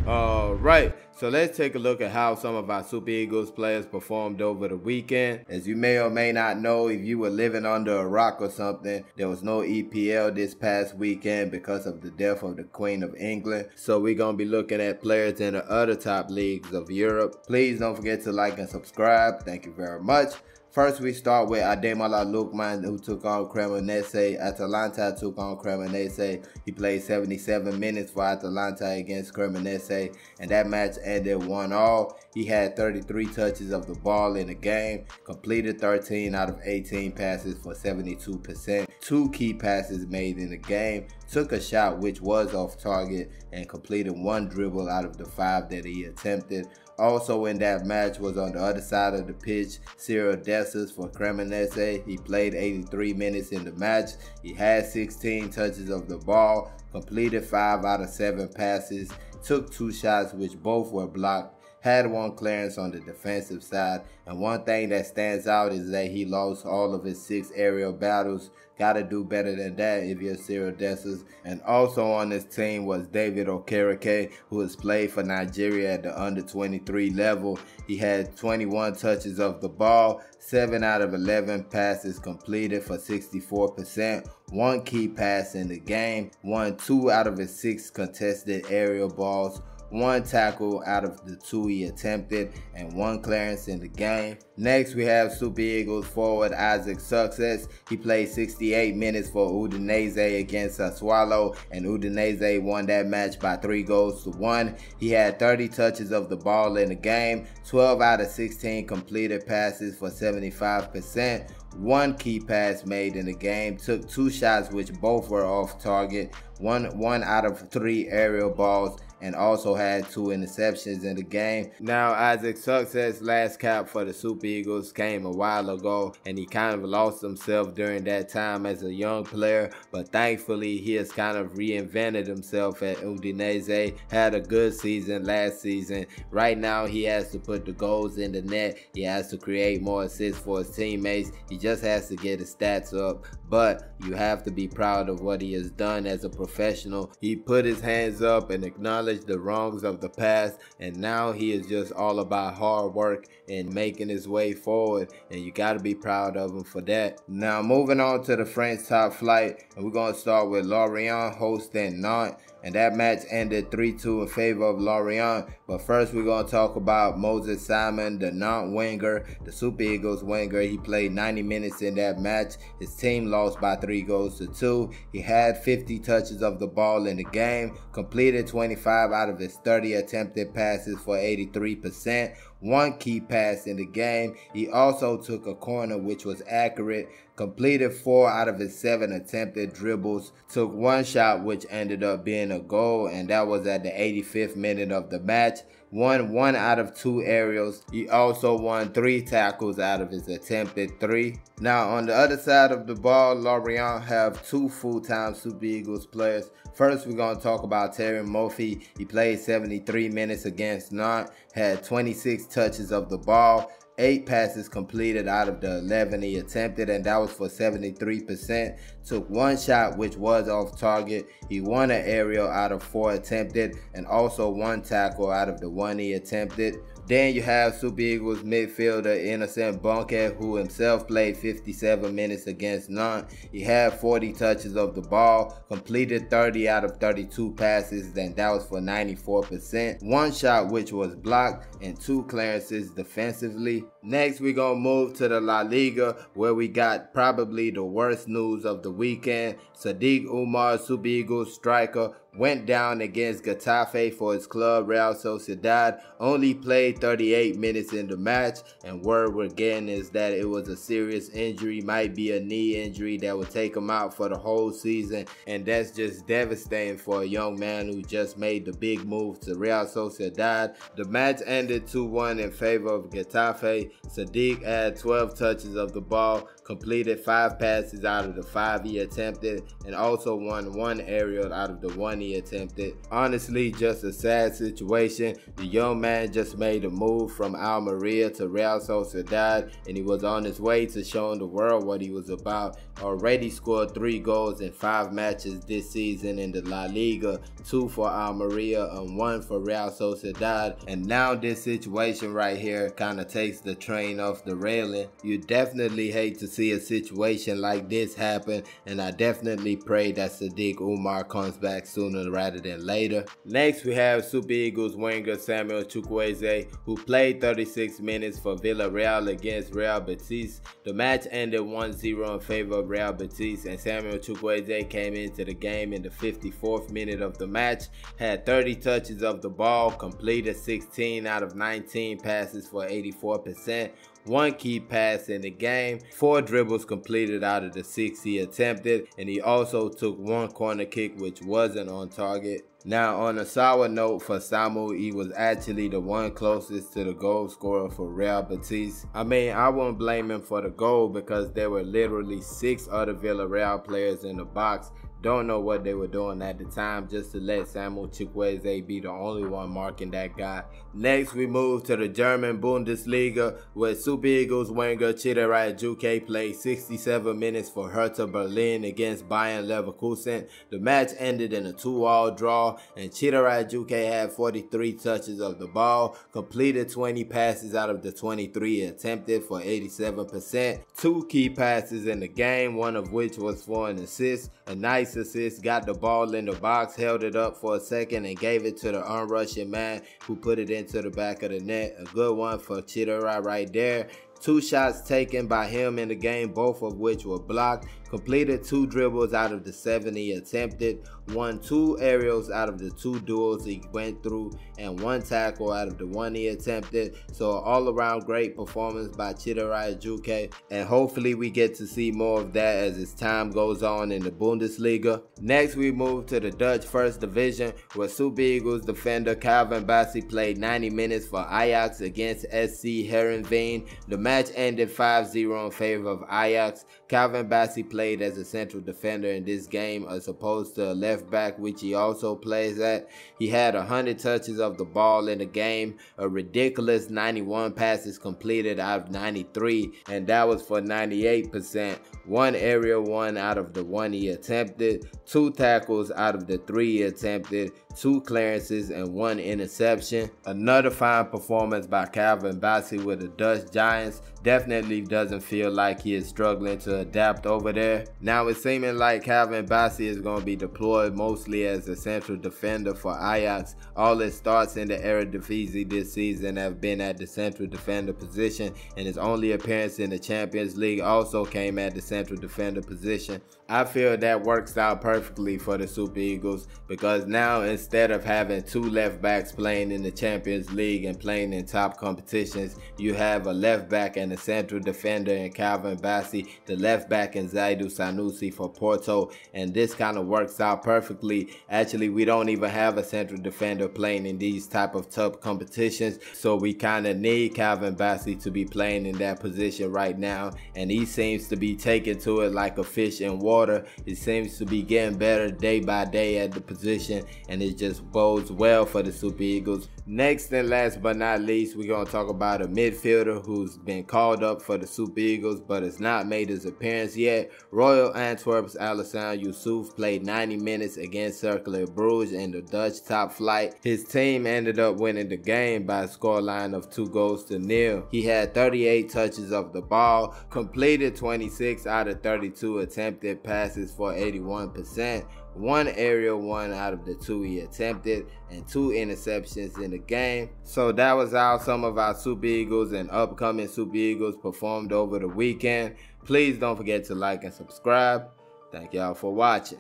Alright, so let's take a look at how some of our Super Eagles players performed over the weekend. As you may or may not know, if you were living under a rock or something, there was no EPL this past weekend because of the death of the Queen of England. So we're going to be looking at players in the other top leagues of Europe. Please don't forget to like and subscribe. Thank you very much. First, we start with Ademola Lookman, who took on Cremonese. Atalanta took on Cremonese. He played 77 minutes for Atalanta against Cremonese, and that match ended 1-1. He had 33 touches of the ball in the game, completed 13 out of 18 passes for 72%. 2 key passes made in the game, took a shot which was off target, and completed 1 dribble out of the 5 that he attempted. Also in that match was on the other side of the pitch, Cyriel Dessers for Cremonese. He played 83 minutes in the match. He had 16 touches of the ball, completed 5 out of 7 passes, took 2 shots which both were blocked, had 1 clearance on the defensive side, and one thing that stands out is that he lost all of his 6 aerial battles. Gotta do better than that if you're Cyriel Dessers. And also on this team was David Okereke, who has played for Nigeria at the under 23 level. He had 21 touches of the ball, 7 out of 11 passes completed for 64%, 1 key pass in the game, won 2 out of his 6 contested aerial balls, 1 tackle out of the 2 he attempted, and 1 clearance in the game. Next, we have Super Eagles forward Isaac Success. He played 68 minutes for Udinese against Sassuolo, and Udinese won that match by 3-1. He had 30 touches of the ball in the game, 12 out of 16 completed passes for 75%. 1 key pass made in the game, took 2 shots which both were off target, one out of 3 aerial balls, and also had 2 interceptions in the game. Now, Isaac Success' last cap for the Super Eagles came a while ago, and he kind of lost himself during that time as a young player, but thankfully he has kind of reinvented himself at Udinese, had a good season last season. Right now he has to put the goals in the net, he has to create more assists for his teammates, he just has to get his stats up, but you have to be proud of what he has done as a professional. He put his hands up and acknowledged the wrongs of the past, and now he is just all about hard work and making his way forward, and you got to be proud of him for that. Now moving on to the French top flight, and we're going to start with Lorient hosting Nantes, and that match ended 3-2 in favor of Lorient. But first we're going to talk about Moses Simon, the Nantes winger, the Super Eagles winger. He played 90 minutes in that match. His team lost by 3-2. He had 50 touches of the ball in the game, completed 25 out of his 30 attempted passes for 83%, 1 key pass in the game. He also took a corner which was accurate, completed 4 out of his 7 attempted dribbles, took 1 shot which ended up being a goal, and that was at the 85th minute of the match. Won 1 out of 2 aerials. He also won 3 tackles out of his attempted 3. Now on the other side of the ball, Lorient have 2 full-time Super Eagles players. First, we're going to talk about Terry Murphy. He played 73 minutes against Nantes, had 26 touches of the ball, 8 passes completed out of the 11 he attempted, and that was for 73%. Took 1 shot which was off target. He won an aerial out of 4 attempted, and also 1 tackle out of the 1 he attempted. Then you have Super Eagles midfielder Innocent Bonke, who himself played 57 minutes against Nantes. He had 40 touches of the ball, completed 30 out of 32 passes, and that was for 94%. 1 shot which was blocked, and 2 clearances defensively. Next, we're going to move to the La Liga, where we got probably the worst news of the weekend. Sadiq Umar, Super Eagles striker, went down against Getafe for his club Real Sociedad, only played 38 minutes in the match, and word we're getting is that it was a serious injury, might be a knee injury that would take him out for the whole season, and that's just devastating for a young man who just made the big move to Real Sociedad. The match ended 2-1 in favor of Getafe. Sadiq had 12 touches of the ball, completed 5 passes out of the 5 he attempted, and also won 1 aerial out of the 1 he attempted. Honestly, just a sad situation. The young man just made a move from Almeria to Real Sociedad, and he was on his way to showing the world what he was about. Already scored 3 goals in 5 matches this season in the La Liga, 2 for Almeria and 1 for Real Sociedad. And now this situation right here kind of takes the train off the railing. You definitely hate to see a situation like this happen, and I definitely pray that Sadiq Umar comes back sooner rather than later. Next, we have Super Eagles winger Samuel Chukwueze, who played 36 minutes for Villarreal against Real Betis. The match ended 1-0 in favor of Real Betis, and Samuel Chukwueze came into the game in the 54th minute of the match, had 30 touches of the ball, completed 16 out of 19 passes for 84%, 1 key pass in the game, 4 dribbles completed out of the 6 he attempted, and he also took 1 corner kick which wasn't on target. Now, on a sour note for Samu, he was actually the one closest to the goal scorer for Real Betis. I mean, I won't blame him for the goal because there were literally 6 other Villarreal players in the box. Don't know what they were doing at the time just to let Samuel Chukwueze be the only one marking that guy. Next, we move to the German Bundesliga, where Super Eagles winger Cyriel Dessers played 67 minutes for Hertha Berlin against Bayern Leverkusen. The match ended in a 2-2 draw, and Cyriel Dessers had 43 touches of the ball, completed 20 passes out of the 23 attempted for 87%, 2 key passes in the game, one of which was for an assist. A nice assist, got the ball in the box, held it up for a second, and gave it to the unrushing man who put it into the back of the net. A good one for Cyriel right there. 2 shots taken by him in the game, both of which were blocked. Completed 2 dribbles out of the 7 he attempted, won 2 aerials out of the 2 duels he went through, and 1 tackle out of the 1 he attempted. So all around great performance by Cyriel Dessers, and hopefully we get to see more of that as his time goes on in the Bundesliga. Next, we move to the Dutch First Division, where Super Eagles defender Bassey played 90 minutes for Ajax against SC Heerenveen. The match ended 5-0 in favor of Ajax. Bassey played as a central defender in this game as opposed to a left back, which he also plays at. He had 100 touches of the ball in the game, a ridiculous 91 passes completed out of 93, and that was for 98%. 1 aerial, 1 out of the 1 he attempted, 2 tackles out of the 3 he attempted, 2 clearances, and 1 interception. Another fine performance by Bassey with the Dutch Giants. Definitely doesn't feel like he is struggling to adapt over there. Now it's seeming like Bassey is going to be deployed mostly as a central defender for Ajax. All his starts in the Eredivisie this season have been at the central defender position, and his only appearance in the Champions League also came at the central defender position. I feel that works out perfectly for the Super Eagles, because now instead of having 2 left backs playing in the Champions League and playing in top competitions, you have a left back and a central defender in Bassey, the left back in Zaidu Sanusi for Porto, and this kind of works out perfectly. Actually, we don't even have a central defender playing in these type of tough competitions, so we kind of need Bassey to be playing in that position right now, and he seems to be taking to it like a fish in water. It seems to be getting better day by day at the position, and it just bodes well for the Super Eagles. Next and last but not least, we're going to talk about a midfielder who's been called up for the Super Eagles but has not made his appearance yet. Royal Antwerp's Alassane Youssouf played 90 minutes against Cercle Bruges in the Dutch top flight. His team ended up winning the game by a scoreline of 2-0. He had 38 touches of the ball, completed 26 out of 32 attempted passes for 81%, 1 aerial, 1 out of the 2 he attempted, and 2 interceptions in the game. So that was how some of our Super Eagles and upcoming Super Eagles performed over the weekend. Please don't forget to like and subscribe. Thank y'all for watching.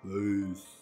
Peace.